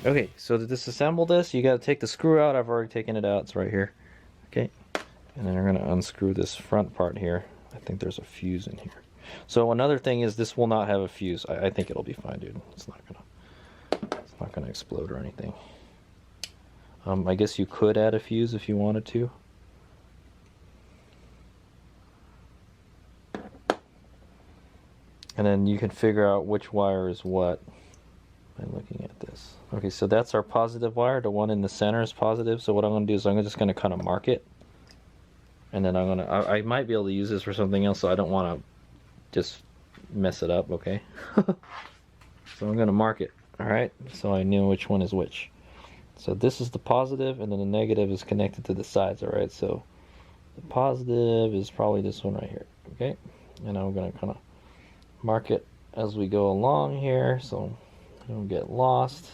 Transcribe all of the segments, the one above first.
Okay, so to disassemble this, you got to take the screw out. I've already taken it out. It's right here. Okay, and then we're going to unscrew this front part here. I think there's a fuse in here. So another thing is this will not have a fuse. I think it'll be fine, dude. It's not gonna explode or anything. I guess you could add a fuse if you wanted to. And then you can figure out which wire is what by looking at this. Okay, so that's our positive wire. The one in the center is positive. So what I'm gonna do is I'm just gonna kind of mark it. And then I might be able to use this for something else, so I don't want to just mess it up, okay? So I'm gonna mark it, all right? So I know which one is which. So this is the positive, and then the negative is connected to the sides, all right? So the positive is probably this one right here, okay? And I'm gonna kind of mark it as we go along here, so I don't get lost.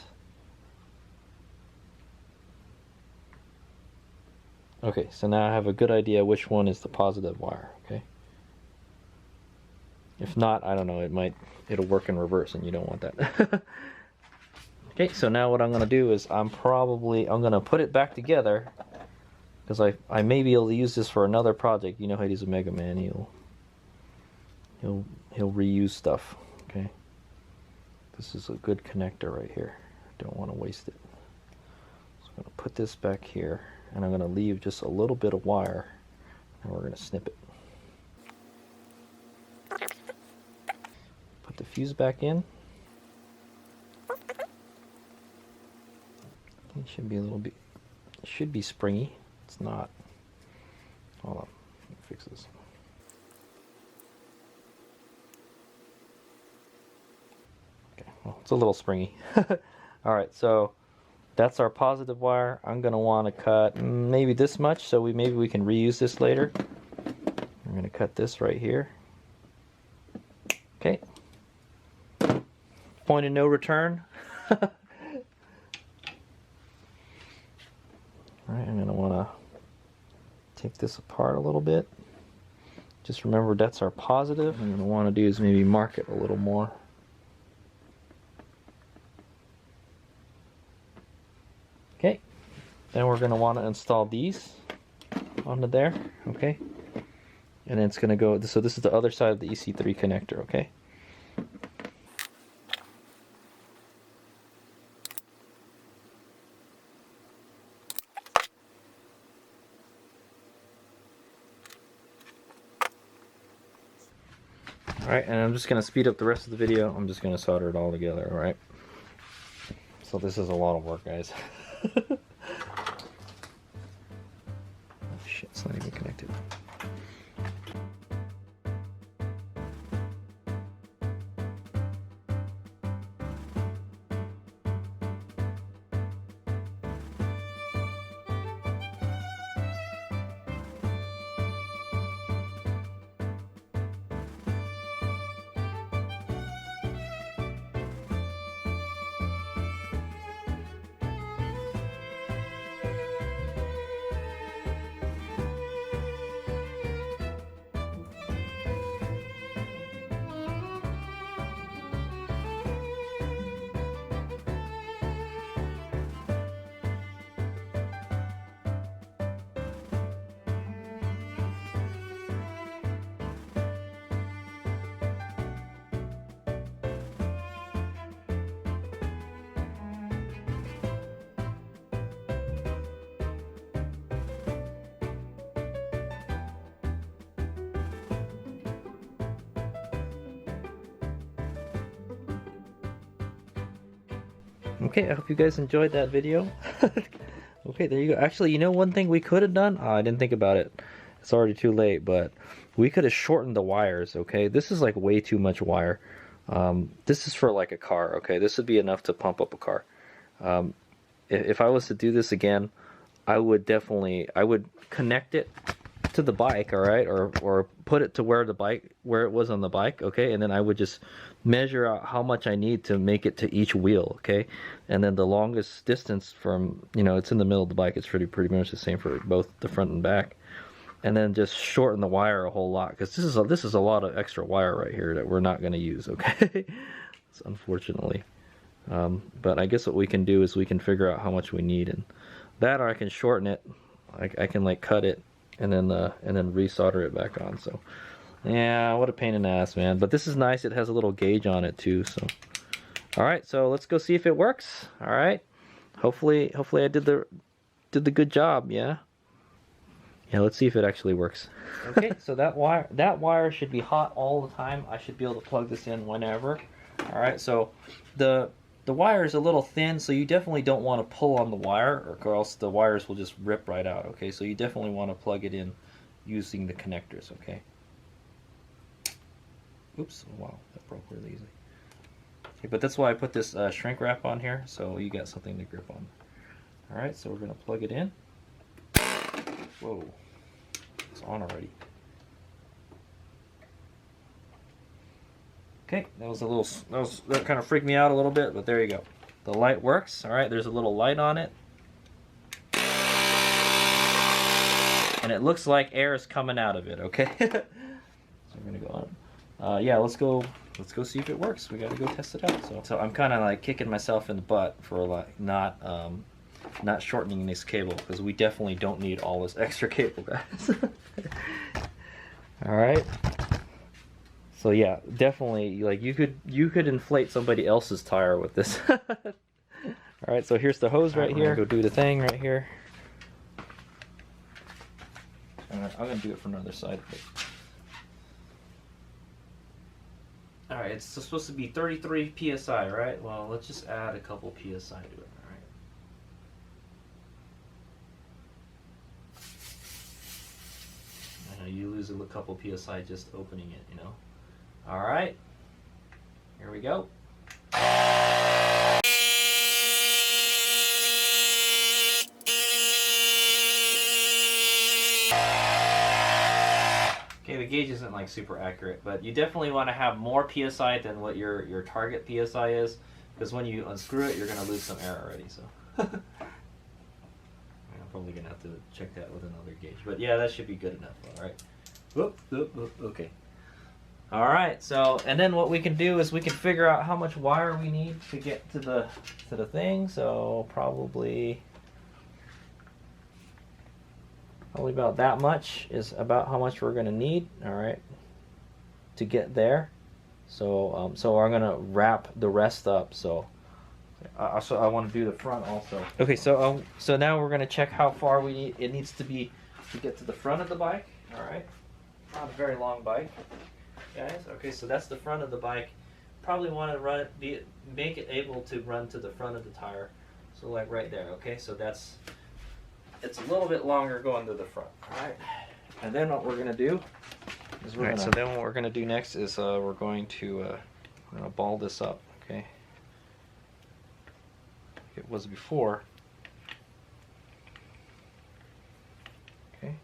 Okay, so now I have a good idea which one is the positive wire, okay? If not, I don't know, it'll work in reverse and you don't want that. Okay, so now what I'm gonna do is I'm gonna put it back together because I may be able to use this for another project. You know how he's a Mega Man, he'll reuse stuff, okay? This is a good connector right here. Don't want to waste it. So I'm gonna put this back here and I'm gonna leave just a little bit of wire and we're gonna snip it. Put the fuse back in. It should be a little bit, it should be springy. It's not. Hold on, let me fix this. Okay, well, it's a little springy. Alright, so that's our positive wire. I'm gonna want to cut maybe this much, so maybe we can reuse this later. I'm gonna cut this right here. Okay. Point of no return. Alright, I'm going to want to take this apart a little bit. Just remember that's our positive. What I'm going to want to do is maybe mark it a little more. Okay, then we're going to want to install these onto there, okay? And then it's going to go, so this is the other side of the EC3 connector, okay? Alright, and I'm just going to speed up the rest of the video. I'm just going to solder it all together, alright? So this is a lot of work, guys. Oh shit, it's not even connected. Okay, I hope you guys enjoyed that video. Okay, there you go. Actually, you know one thing we could have done? Oh, I didn't think about it. It's already too late, but we could have shortened the wires, okay? This is like way too much wire. This is for like a car, okay? This would be enough to pump up a car. If I was to do this again, I would connect it to the bike, all right, or put it to where it was on the bike, okay, and then I would just measure out how much I need to make it to each wheel, okay, and then the longest distance from, it's in the middle of the bike, it's pretty much the same for both the front and back, and then just shorten the wire a whole lot, because this is a lot of extra wire right here that we're not going to use, okay. Unfortunately. But I guess what we can do is we can figure out how much we need, and that, or I can shorten it. I can like cut it and then resolder it back on. So yeah, what a pain in the ass, man. But this is nice. It has a little gauge on it too. So all right, so let's go see if it works. All right. Hopefully I did the good job. Yeah. Yeah, let's see if it actually works. Okay, so that wire should be hot all the time. I should be able to plug this in whenever. All right, so the wire is a little thin, so you definitely don't want to pull on the wire, or else the wires will just rip right out. Okay, so you definitely want to plug it in using the connectors. Okay. Oops! Wow, that broke really easy. Okay, but that's why I put this shrink wrap on here, so you got something to grip on. All right, so we're gonna plug it in. Whoa, it's on already. Okay, that kind of freaked me out a little bit, but there you go. The light works. All right, there's a little light on it, and it looks like air is coming out of it. Okay, so we're gonna go on. Yeah, let's go see if it works. We gotta go test it out. So I'm kind of like kicking myself in the butt for like not shortening this cable, because we definitely don't need all this extra cable, guys. All right. So yeah, definitely, like you could inflate somebody else's tire with this. All right, so here's the hose right here. Go do the thing right here. I'm gonna do it from another side. All right, it's supposed to be 33 psi, right? Well, let's just add a couple psi to it. All right. I know you lose a couple psi just opening it, you know. All right, here we go. Okay, the gauge isn't like super accurate, but you definitely want to have more psi than what your target psi is, because when you unscrew it, you're gonna lose some air already. So I'm probably gonna have to check that with another gauge, but yeah, that should be good enough. All right. Whoop, whoop, whoop, okay. All right, so, and then what we can do is we can figure out how much wire we need to get to the thing. So probably about that much is about how much we're going to need. All right, to get there. So so I'm going to wrap the rest up. So I want to do the front also. Okay, so now we're going to check how far it needs to be to get to the front of the bike. All right, not a very long bike, guys. Okay, so that's the front of the bike. Probably want to make it able to run to the front of the tire. So like right there. Okay, so it's a little bit longer going to the front. All right, and then what we're gonna do is so then what we're gonna do next is we're going to ball this up. Okay, it was before. Okay,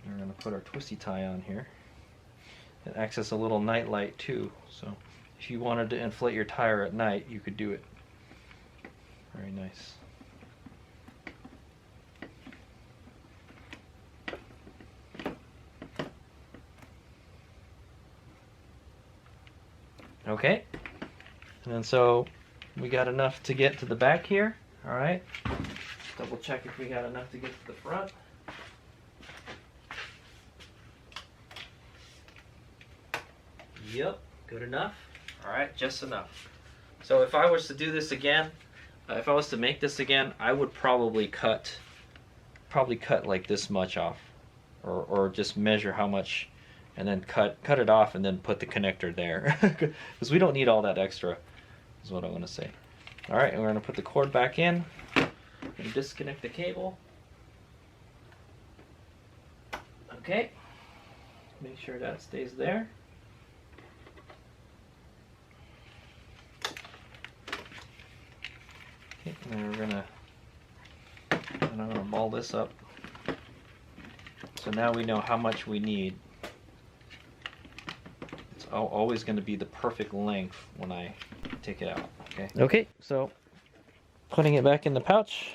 we're gonna put our twisty tie on here. It acts as a little night light too, so if you wanted to inflate your tire at night, you could do it. Very nice. Okay, and then so we got enough to get to the back here. All right, double check if we got enough to get to the front. Yep, good enough. All right, just enough. So if I was to do this again, if I was to make this again, I would probably cut like this much off, or just measure how much, and then cut it off, and then put the connector there, because we don't need all that extra, is what I want to say. All right, and we're going to put the cord back in and disconnect the cable. Okay, make sure that stays there. Okay, and I'm gonna ball this up. So now we know how much we need. It's always going to be the perfect length when I take it out. Okay. Okay, so putting it back in the pouch.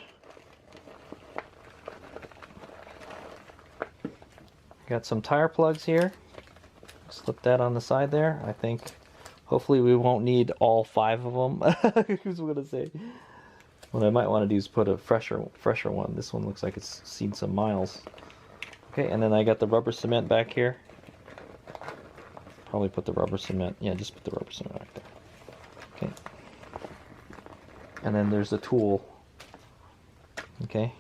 Got some tire plugs here. Slip that on the side there. I think Hopefully we won't need all 5 of them. Who's gonna say? What I might want to do is put a fresher one. This one looks like it's seen some miles. Okay, and then I got the rubber cement back here. Probably put the rubber cement. Yeah, just put the rubber cement right there. Okay. And then there's the tool. Okay.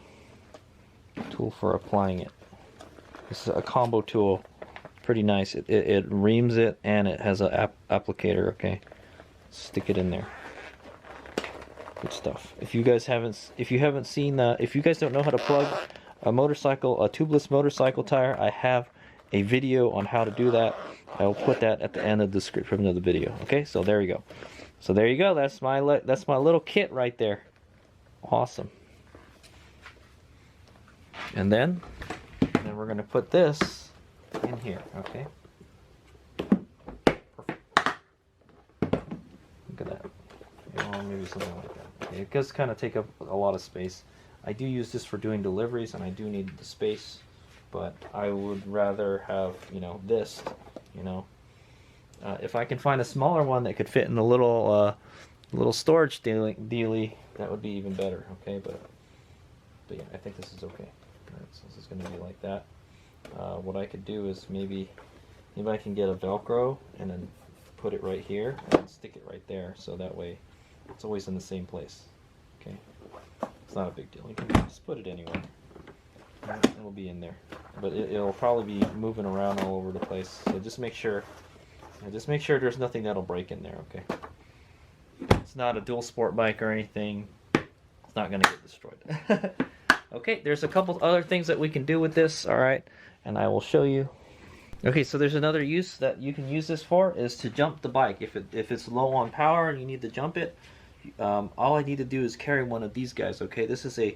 Tool for applying it. This is a combo tool. Pretty nice. It reams it and it has an applicator. Okay. Stick it in there. Good stuff. If you guys haven't seen, if you guys don't know how to plug a tubeless motorcycle tire, I have a video on how to do that. I will put that at the end of the description of the video. Okay, so there you go. So there you go. That's my little kit right there. Awesome. And then we're gonna put this in here. Okay. Perfect. Look at that. Or maybe something like that. Okay, it does kind of take up a lot of space. I do use this for doing deliveries, and I do need the space, but I would rather have, this, if I can find a smaller one that could fit in the little storage dealie, that would be even better. Okay, but yeah, I think this is okay. All right, so this is going to be like that. What I could do is maybe I can get a Velcro and then put it right here and stick it right there, so that way it's always in the same place. Okay, it's not a big deal. You can just put it anywhere. It'll be in there, but it'll probably be moving around all over the place. So just make sure there's nothing that'll break in there. Okay, it's not a dual sport bike or anything. It's not gonna get destroyed. Okay, there's a couple other things that we can do with this. All right, and I will show you. Okay, so there's another use that you can use this for, is to jump the bike. If it's low on power and you need to jump it, all I need to do is carry one of these guys. Okay, this is a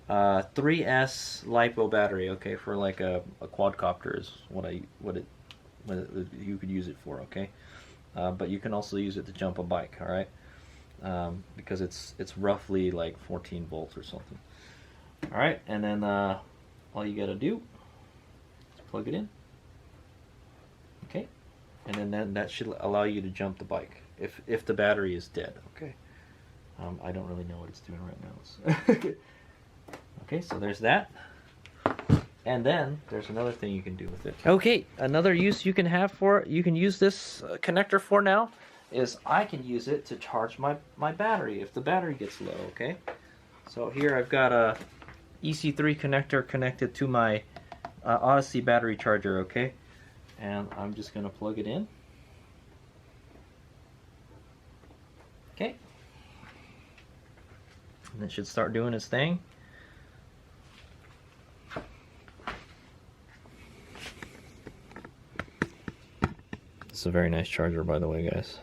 3S LiPo battery. Okay, for like a quadcopter is what you could use it for. Okay, but you can also use it to jump a bike. All right, because it's roughly like 14 volts or something. All right, and then all you gotta do is plug it in. Okay, and then that should allow you to jump the bike if the battery is dead. Okay, I don't really know what it's doing right now. So okay, so there's that, and then there's another thing you can do with it. Okay, another use you can have for it, you can use this connector for now, is I can use it to charge my battery if the battery gets low. Okay, so here I've got a EC3 connector connected to my Odyssey battery charger. Okay, and I'm just going to plug it in. Okay, and it should start doing its thing. It's a very nice charger, by the way, guys.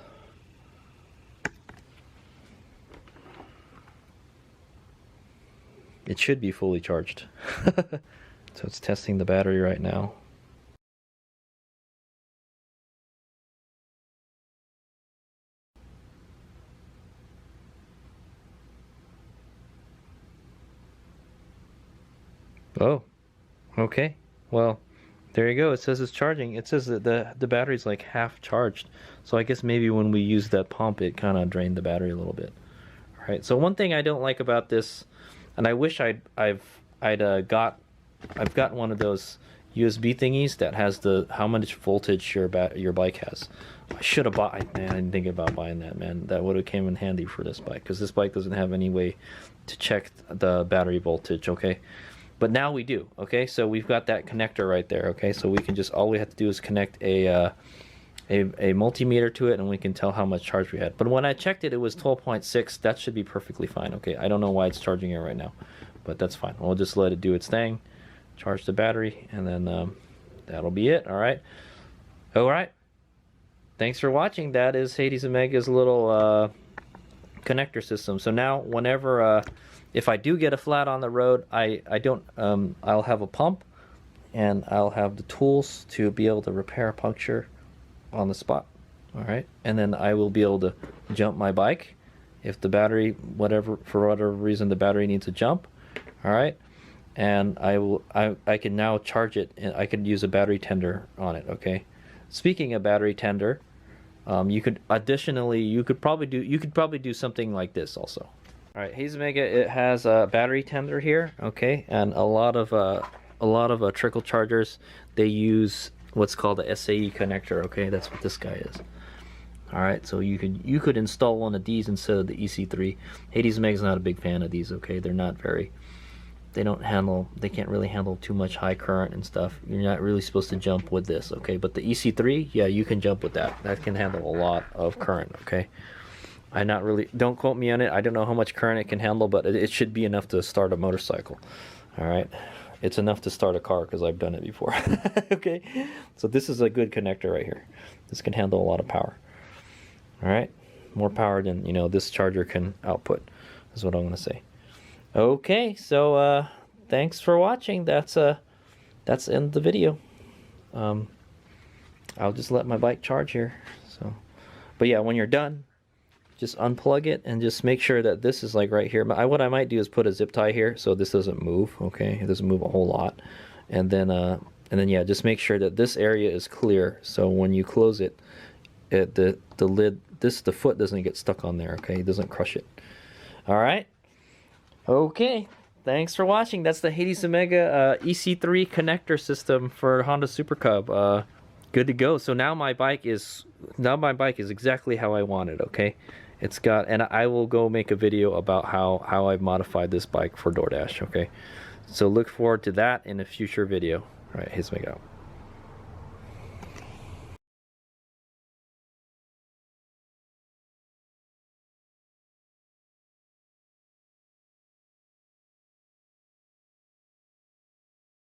It should be fully charged. So it's testing the battery right now. Oh, okay. Well, there you go. It says it's charging. It says that the battery's like half charged. So I guess maybe when we used that pump, it kind of drained the battery a little bit. All right. So one thing I don't like about this, and I wish I've got one of those USB thingies that has how much voltage your bike has. I should have bought. Man, I didn't think about buying that. Man, that would have came in handy for this bike, because this bike doesn't have any way to check the battery voltage. Okay. But now we do. Okay, so we've got that connector right there. Okay, so we can all we have to do is connect a multimeter to it, and we can tell how much charge we had. But when I checked it, it was 12.6. That should be perfectly fine. Okay, I don't know why it's charging it right now, but that's fine. We'll just let it do its thing, charge the battery, and then that'll be it. All right. All right. Thanks for watching. That is Hades Omega's little connector system. So now, whenever if I do get a flat on the road, I'll have a pump, and I'll have the tools to be able to repair a puncture on the spot. All right, and then I will be able to jump my bike if the battery, for whatever reason, the battery needs a jump. All right, and I can now charge it, and I can use a battery tender on it. Okay, speaking of battery tender, You could additionally, you could probably do something like this also. All right, Haze Mega, it has a battery tender here, okay, and a lot of trickle chargers, they use what's called a SAE connector, okay. That's what this guy is. All right, so you could install one of these instead of the EC3. Hades Mega's not a big fan of these, okay. They're not very, they can't really handle too much high current and stuff. You're not really supposed to jump with this, okay. But the EC3, yeah, you can jump with that. That can handle a lot of current, okay. Don't quote me on it. I don't know how much current it can handle, but it should be enough to start a motorcycle. All right, it's enough to start a car because I've done it before. Okay, so this is a good connector right here. This can handle a lot of power. All right, more power than this charger can output is what I'm gonna say. Okay, so thanks for watching. That's the end of the video. I'll just let my bike charge here. So, but yeah, when you're done, just unplug it and just make sure that this is like right here. What I might do is put a zip tie here so this doesn't move, okay. It doesn't move a whole lot. And then yeah, just make sure that this area is clear so when you close it, the lid, the foot doesn't get stuck on there, okay. It doesn't crush it. All right, okay, thanks for watching. That's the Hades Omega EC3 connector system for Honda Super Cub. Good to go. So now my bike is exactly how I want it, okay. It's got, and I will go make a video about how I've modified this bike for DoorDash, okay. So look forward to that in a future video. All right, here's my go.